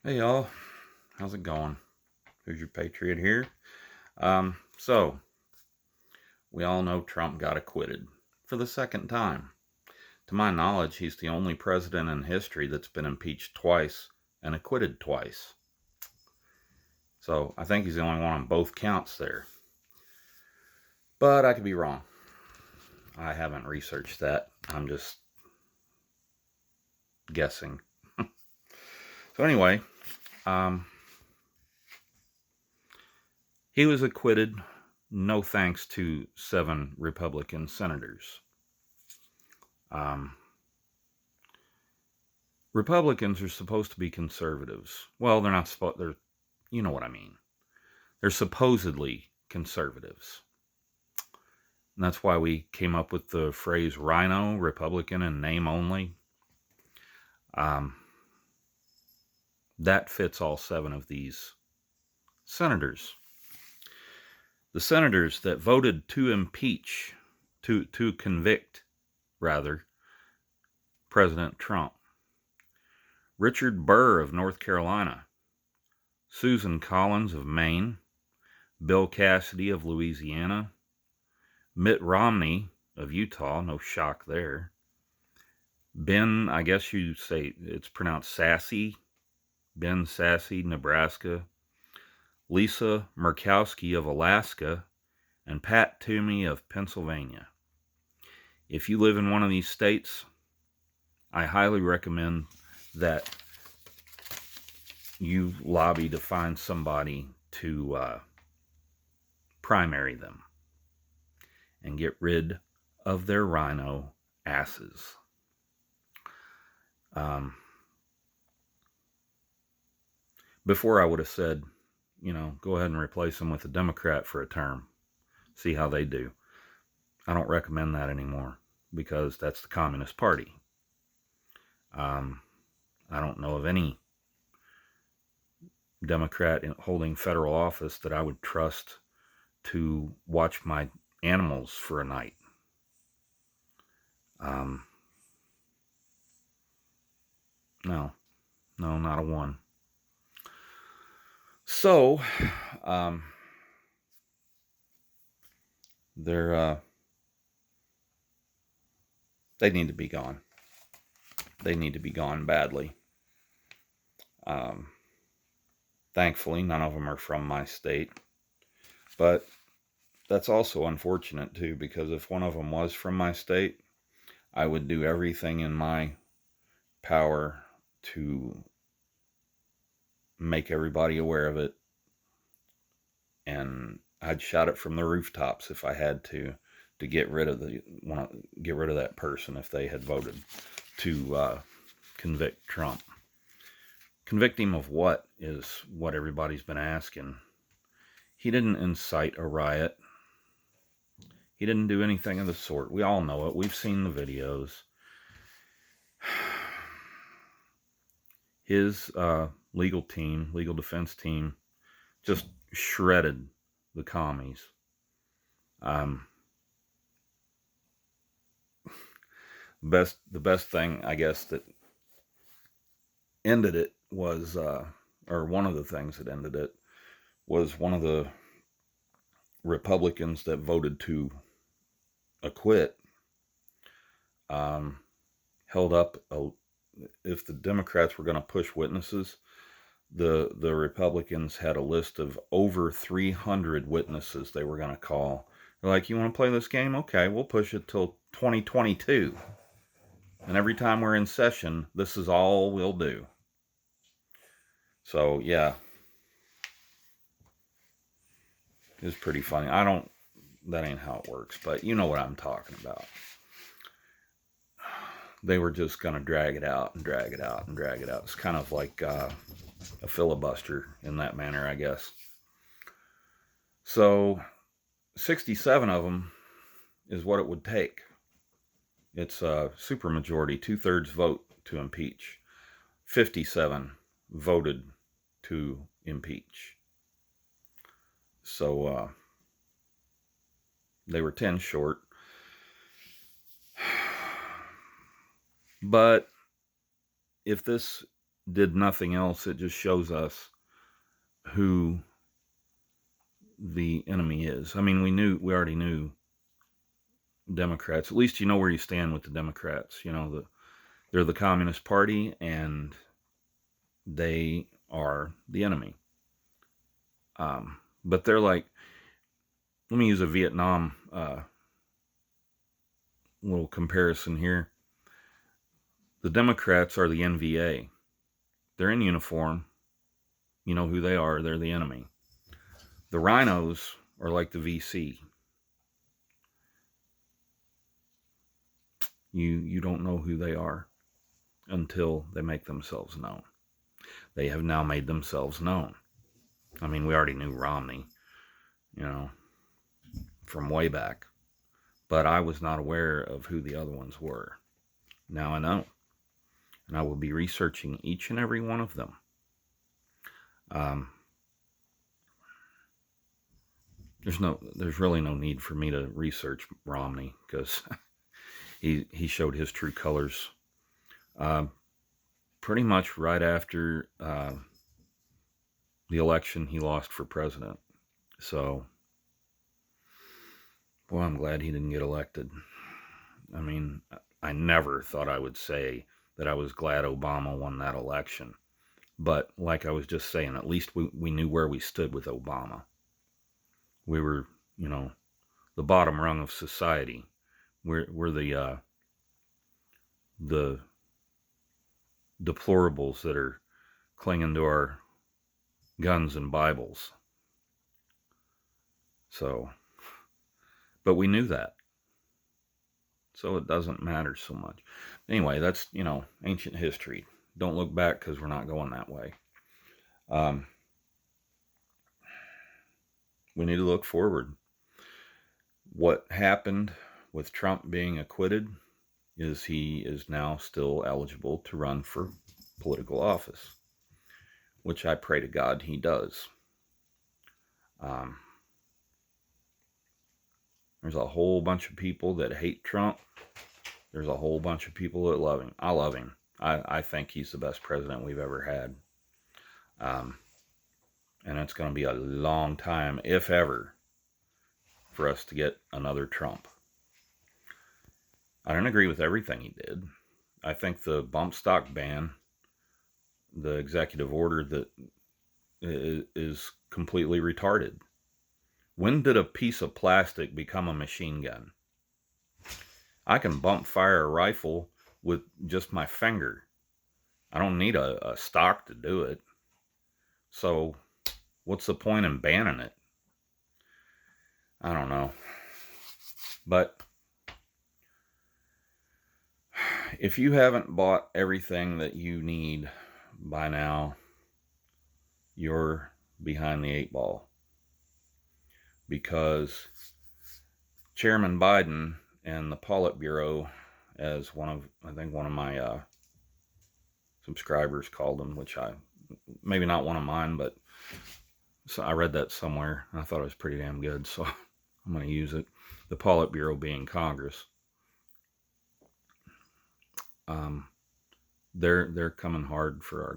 Hey y'all, how's it going? Who's your patriot here? So we all know Trump got acquitted for the second time. To my knowledge, he's the only president in history that's been impeached twice and acquitted twice. So I think he's the only one on both counts there. But I could be wrong. I haven't researched that. I'm just guessing. So anyway, um, he was acquitted, no thanks to 7 Republican senators. Um, Republicans are supposed to be conservatives. Well, they're not supposed. You know what I mean. They're supposedly conservatives, and that's why we came up with the phrase "rhino," Republican in name only. Um, that fits all 7 of these senators. The senators that voted to impeach, to convict, rather, President Trump: Richard Burr of North Carolina, Susan Collins of Maine, Bill Cassidy of Louisiana, Mitt Romney of Utah, no shock there. Ben, I guess you say it's pronounced Sassy, Ben Sassy, Nebraska. Lisa Murkowski of Alaska, and Pat Toomey of Pennsylvania. If you live in one of these states, I highly recommend that you lobby to find somebody to primary them and get rid of their rhino asses. Before I would have said, go ahead and replace them with a Democrat for a term. See how they do. I don't recommend that anymore because that's the Communist Party. I don't know of any Democrat holding federal office that I would trust to watch my animals for a night. No, not a one. So, they need to be gone. They need to be gone badly. Thankfully, none of them are from my state. But that's also unfortunate, too, because if one of them was from my state, I would do everything in my power to make everybody aware of it. And I'd shout it from the rooftops if I had to get rid of that person if they had voted to convict Trump. Convict him of what is what everybody's been asking. He didn't incite a riot. He didn't do anything of the sort. We all know it. We've seen the videos. His legal defense team, just shredded the commies. The best thing, I guess, that ended it was, or one of the things that ended it, was one of the Republicans that voted to acquit held up if the Democrats were going to push witnesses, the Republicans had a list of over 300 witnesses they were going to call. They're like, you want to play this game? Okay, we'll push it till 2022. And every time we're in session, this is all we'll do. So, yeah. It's pretty funny. That ain't how it works, but you know what I'm talking about. They were just going to drag it out and drag it out and drag it out. It's kind of like a filibuster in that manner, I guess. So 67 of them is what it would take. It's a supermajority, 2/3 vote to impeach. 57 voted to impeach. So they were 10 short. But if this did nothing else, it just shows us who the enemy is. I mean, we already knew Democrats. At least you know where you stand with the Democrats. You know, they're the Communist Party, and they are the enemy. But they're like, let me use a Vietnam little comparison here. The Democrats are the NVA. They're in uniform. You know who they are. They're the enemy. The rhinos are like the VC. You don't know who they are until they make themselves known. They have now made themselves known. I mean, we already knew Romney, you know, from way back. But I was not aware of who the other ones were. Now I know. And I will be researching each and every one of them. There's really no need for me to research Romney, because he showed his true colors pretty much right after the election he lost for president. So, boy, I'm glad he didn't get elected. I mean, I never thought I would say that I was glad Obama won that election. But like I was just saying, at least we knew where we stood with Obama. We were, you know, the bottom rung of society. We're the deplorables that are clinging to our guns and Bibles. So, but we knew that. So it doesn't matter so much. Anyway, that's, you know, ancient history. Don't look back, because we're not going that way. We need to look forward. What happened with Trump being acquitted is he is now still eligible to run for political office, which I pray to God he does. There's a whole bunch of people that hate Trump. There's a whole bunch of people that love him. I love him. I think he's the best president we've ever had. And it's going to be a long time, if ever, for us to get another Trump. I don't agree with everything he did. I think the bump stock ban, the executive order that is completely retarded. When did a piece of plastic become a machine gun? I can bump fire a rifle with just my finger. I don't need a stock to do it. So what's the point in banning it? I don't know. But if you haven't bought everything that you need by now, you're behind the 8 ball. Because Chairman Biden and the Politburo, as I think one of my subscribers called them, which maybe not one of mine, but so I read that somewhere and I thought it was pretty damn good, so I'm going to use it. The Politburo being Congress. They're coming hard for our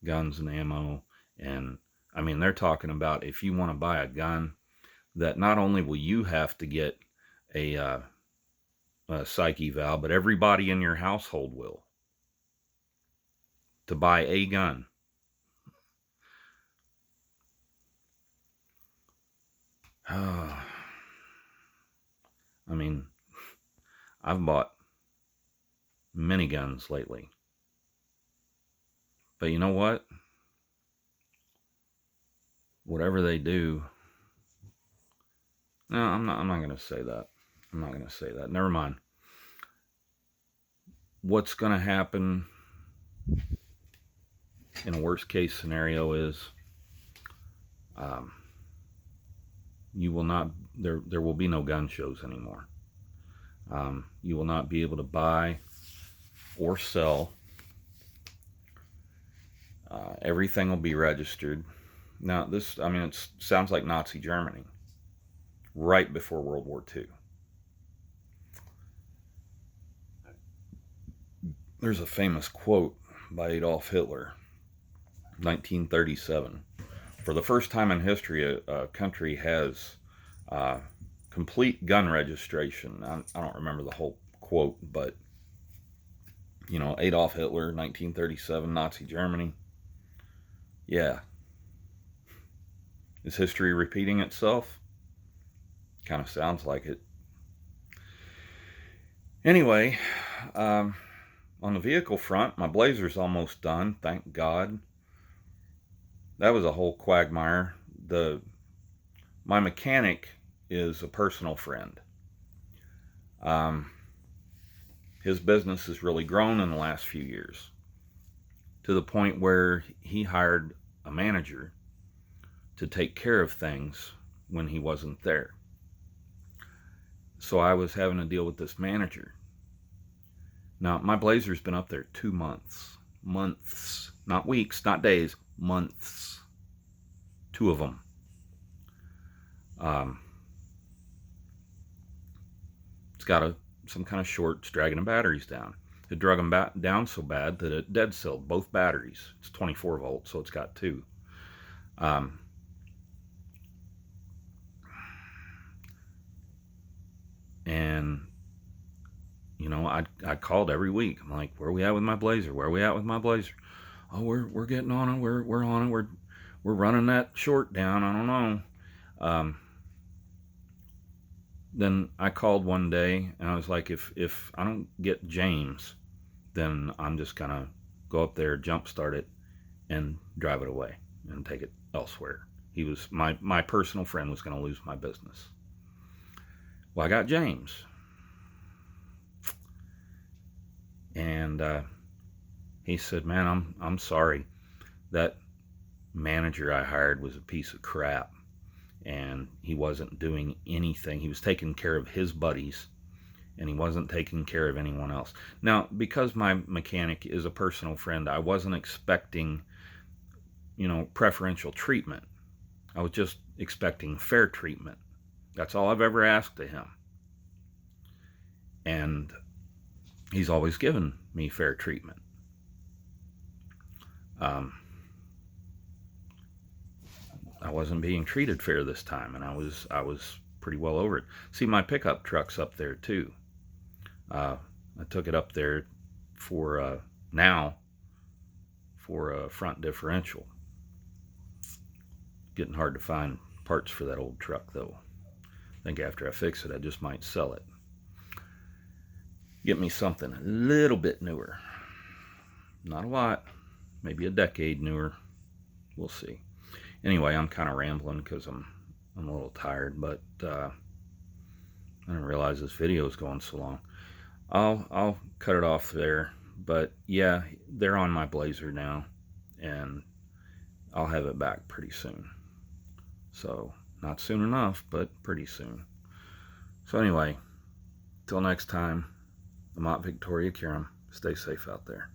guns and ammo. And I mean, they're talking about, if you want to buy a gun, that not only will you have to get a psych eval, but everybody in your household will, to buy a gun. I mean, I've bought many guns lately. But you know what? Whatever they do, no, I'm not going to say that. I'm not going to say that. Never mind. What's going to happen in a worst case scenario is you will not, there will be no gun shows anymore. You will not be able to buy or sell. Everything will be registered. Now, this, I mean, it sounds like Nazi Germany, right before World War II. There's a famous quote by Adolf Hitler, 1937. For the first time in history, a country has complete gun registration. I don't remember the whole quote, but you know, Adolf Hitler, 1937, Nazi Germany. Yeah. Is history repeating itself? Kind of sounds like it. Anyway, on the vehicle front, my Blazer's almost done, thank God. That was a whole quagmire. My mechanic is a personal friend. His business has really grown in the last few years, to the point where he hired a manager to take care of things when he wasn't there. So I was having to deal with this manager. Now, my Blazer's been up there 2 months. Months. Not weeks, not days. Months. 2 of them. It's got some kind of short. It's dragging the batteries down. It drug them down so bad that it dead celled both batteries. It's 24 volts, so it's got 2. And you know, I called every week. I'm like, where are we at with my Blazer? Where are we at with my Blazer? Oh, we're getting on it. We're on it. We're running that short down. I don't know. Then I called one day and I was like, if I don't get James, then I'm just gonna go up there, jump start it, and drive it away and take it elsewhere. He was my personal friend was gonna lose my business. Well, I got James. And he said, man, I'm sorry. That manager I hired was a piece of crap. And he wasn't doing anything. He was taking care of his buddies. And he wasn't taking care of anyone else. Now, because my mechanic is a personal friend, I wasn't expecting, you know, preferential treatment. I was just expecting fair treatment. That's all I've ever asked of him. And he's always given me fair treatment. I wasn't being treated fair this time, and I was pretty well over it. See, my pickup truck's up there too. I took it up there for a front differential. Getting hard to find parts for that old truck though. I think after I fix it, I just might sell it. Get me something a little bit newer. Not a lot. Maybe a decade newer. We'll see. Anyway, I'm kind of rambling because I'm a little tired, but I didn't realize this video is going so long. I'll cut it off there. But yeah, they're on my Blazer now, and I'll have it back pretty soon. So not soon enough, but pretty soon. So anyway, till next time. I'm Aunt Victoria Kiram. Stay safe out there.